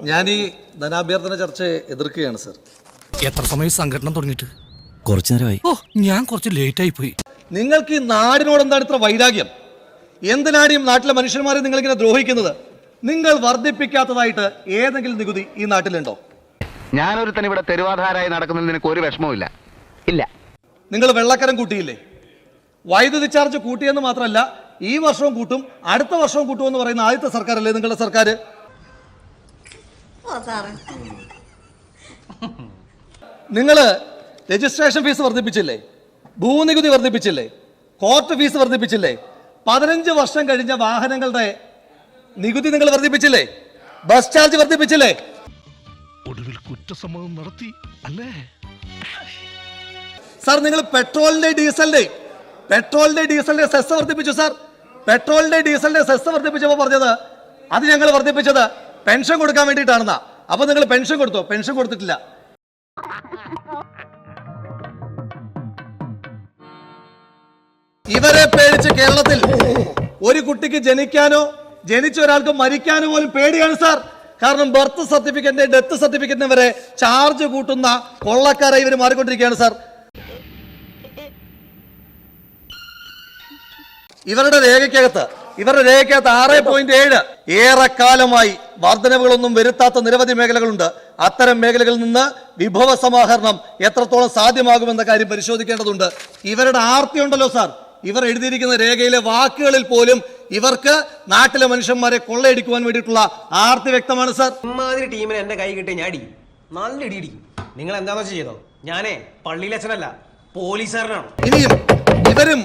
ഞാൻ ഈ ധനാഭ്യർത്ഥന ചർച്ചയെ എതിർക്കുകയാണ് സർ. എത്ര സമയം സംഘടന തുടങ്ങിയിട്ട്? കുറച്ചു നേരമായി. ഓ, ഞാൻ കുറച്ച് ലേറ്റ് ആയി പോയി. നിങ്ങൾക്ക് ഈ നാടിനോട് എന്താണ് ഇത്ര വൈരാഗ്യം? എന്തിനാണ് ഈ നാട്ടിലെ മനുഷ്യന്മാരെ നിങ്ങളിങ്ങനെ ദ്രോഹിക്കുന്നത്? നിങ്ങൾ വർദ്ധിപ്പിക്കാത്തതായിട്ട് ഏതെങ്കിലും നികുതി ഈ നാട്ടിലുണ്ടോ? ഞാനൊരുത്തൻ ഇവിടെ തെരുവാധാരായി നടക്കുന്നതിന് നിനക്ക് ഒരു വിഷമവും ഇല്ല. നിങ്ങൾ വെള്ളക്കരം കൂട്ടിയില്ലേ? വൈദ്യുതി ചാർജ് കൂട്ടിയെന്ന് മാത്രമല്ല, ഈ വർഷവും കൂട്ടും, അടുത്ത വർഷവും കൂട്ടുമെന്ന് പറയുന്ന ആദ്യത്തെ സർക്കാരല്ലേ നിങ്ങളുടെ സർക്കാർ? നിങ്ങൾ രജിസ്ട്രേഷൻ ഫീസ് വർദ്ധിപ്പിച്ചില്ലേ? ഭൂനികുതി വർദ്ധിപ്പിച്ചില്ലേ? Court fees വർദ്ധിപ്പിച്ചില്ലേ? 15 വർഷം കഴിഞ്ഞ വാഹനങ്ങളുടെ നികുതി നിങ്ങൾ വർദ്ധിപ്പിച്ചില്ലേ? Bus charge വർദ്ധിപ്പിച്ചില്ലേ? ഒടുവിൽ കുറ്റസമ്മതം നടത്തി അല്ലേ സാർ? നിങ്ങൾ പെട്രോളിന്റെ ഡീസലിന്റെ സെസ് വർദ്ധിപ്പിച്ചു സാർ. പെട്രോളിന്റെ ഡീസലിന്റെ സെസ് വർദ്ധിപ്പിച്ചപ്പോൾ പറഞ്ഞത് അത് ഞങ്ങൾ വർദ്ധിപ്പിച്ചത് പെൻഷൻ കൊടുക്കാൻ വേണ്ടിയിട്ടാണെന്നാ. അപ്പൊ നിങ്ങൾ പെൻഷൻ കൊടുത്തോ? പെൻഷൻ കൊടുത്തിട്ടില്ല. ഇവരെ പേടിച്ച് കേരളത്തിൽ ഒരു കുട്ടിക്ക് ജനിക്കാനോ ജനിച്ച ഒരാൾക്ക് മരിക്കാനോ പോലും പേടിയാണ് സാർ. കാരണം ബർത്ത് സർട്ടിഫിക്കറ്റിന്റെ ഡെത്ത് സർട്ടിഫിക്കറ്റിന് വരെ ചാർജ് കൂട്ടുന്ന കൊള്ളക്കാരെ ഇവർ മാറിക്കൊണ്ടിരിക്കുകയാണ് സാർ. ഇവരുടെ രേഖയ്ക്കകത്ത് 6.7 ഏറെക്കാലമായി വർധനവുകളൊന്നും വരുത്താത്ത നിരവധി മേഖലകളുണ്ട്. അത്തരം മേഖലകളിൽ നിന്ന് വിഭവ സമാഹരണം എത്രത്തോളം സാധ്യമാകുമെന്ന കാര്യം പരിശോധിക്കേണ്ടതുണ്ട്. ഇവരുടെ ആർത്തി ഉണ്ടല്ലോ സാർ. ഇവർ എഴുതിയിരിക്കുന്ന രേഖയിലെ വാക്കുകളിൽ പോലും ഇവർക്ക് നാട്ടിലെ മനുഷ്യന്മാരെ കൊള്ളയടിക്കുവാൻ വേണ്ടിയിട്ടുള്ള ആർത്തി വ്യക്തമാണ് സാർ. ഇമാതിരി ടീമിന് എന്റെ കൈ കിട്ടിയ ഞാൻ അടിക്കും, നല്ല ഇടിക്കും. നിങ്ങൾ എന്താണെന്ന് ചെയ്തോ? ഞാനേ പള്ളിയിലച്ഛനല്ല, പോലീസുകാരനാണ്. ഇനിയും ഇവരും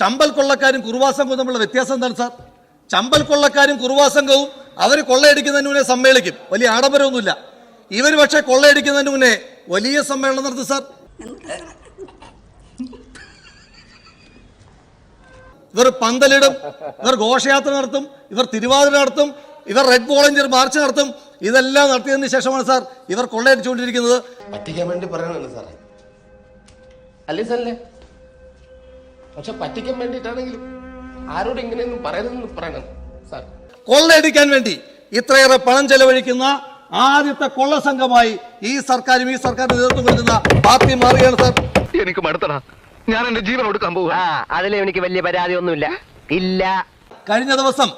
ചമ്പൽ കൊള്ളക്കാരും കുറുവാ സംഘവും തമ്മിലുള്ള വ്യത്യാസം എന്താണ് സാർ? ചമ്പൽ കൊള്ളക്കാരും കുറുവാ സംഘവും അവർ കൊള്ളയടിക്കുന്നതിന് മുന്നേ സമ്മേളിക്കും, വലിയ ആഡംബരമൊന്നുമില്ല. ഇവർ പക്ഷേ കൊള്ളയടിക്കുന്നതിന് മുന്നേ വലിയ സമ്മേളനം നടത്തും സാർ. ഇവർ പന്തലിടും, ഇവർ ഘോഷയാത്ര നടത്തും, ഇവർ തിരുവാതിര നടത്തും, ഇവർ റെഡ് വോളണ്ടിയർ മാർച്ച് നടത്തും. ഇതെല്ലാം നടത്തിയതിന് ശേഷമാണ് സാർ ഇവർ കൊള്ളയടിച്ചുകൊണ്ടിരിക്കുന്നത്. പറ്റിക്കാൻ വേണ്ടി പറയണല്ലോ സാറേ, അല്ലേ സാറല്ലേ? പക്ഷെ പറ്റിക്കാൻ വേണ്ടിയിട്ടാണെങ്കിലും ആരോട് ഇങ്ങനെയൊന്നും പറയണം സാർ. കൊള്ളയടിക്കാൻ വേണ്ടി ഇത്രയേറെ പണം ചെലവഴിക്കുന്ന ആദ്യത്തെ കൊള്ള സംഘമായി ഈ സർക്കാരും ഈ സർക്കാരിന് നേതൃത്വം കൊടുക്കുന്ന പാർട്ടി മാറുകയാണ് സാർ. എനിക്ക് മടുത്തടാ, ഞാൻ എന്റെ ജീവൻ കൊടുക്കാൻ പോവുക. അതിൽ എനിക്ക് വലിയ പരാതി ഒന്നുമില്ല. കഴിഞ്ഞ ദിവസം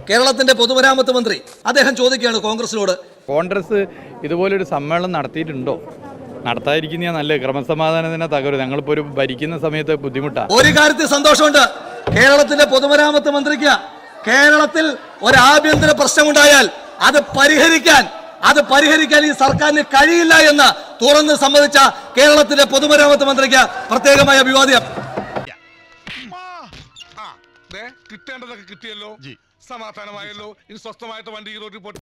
കേരളത്തിന്റെ പൊതുമരാമത്ത് മന്ത്രി അദ്ദേഹം ചോദിക്കുകയാണ് കോൺഗ്രസിനോട്, കോൺഗ്രസ് ഇതുപോലൊരു സമ്മേളനം നടത്തിയിട്ടുണ്ടോ? നടത്താതിരിക്കുന്ന നല്ല ക്രമസമാധാനത്തിനെ തകരും. ഞങ്ങളിപ്പോ ഒരു ഭരിക്കുന്ന സമയത്ത് ബുദ്ധിമുട്ടാണ്. ഒരു കാര്യത്തിൽ സന്തോഷമുണ്ട്, കേരളത്തിന്റെ പൊതുമരാമത്ത് മന്ത്രിക്ക് കേരളത്തിൽ ഒരു ആഭ്യന്തര പ്രശ്നമുണ്ടായാൽ അത് പരിഹരിക്കാൻ ഈ സർക്കാരിന് കഴിയില്ല എന്ന് തുറന്ന് സമ്മതിച്ച കേരളത്തിന്റെ പൊതുമരാമത്ത് മന്ത്രിക്ക് പ്രത്യേകമായ അഭിവാദ്യം. കിട്ടേണ്ടതൊക്കെ കിട്ടിയല്ലോ, സമാധാനമായല്ലോ. ഇനി സ്വസ്ഥമായിട്ട് വണ്ടി റോഡിൽ പോട്ടെ.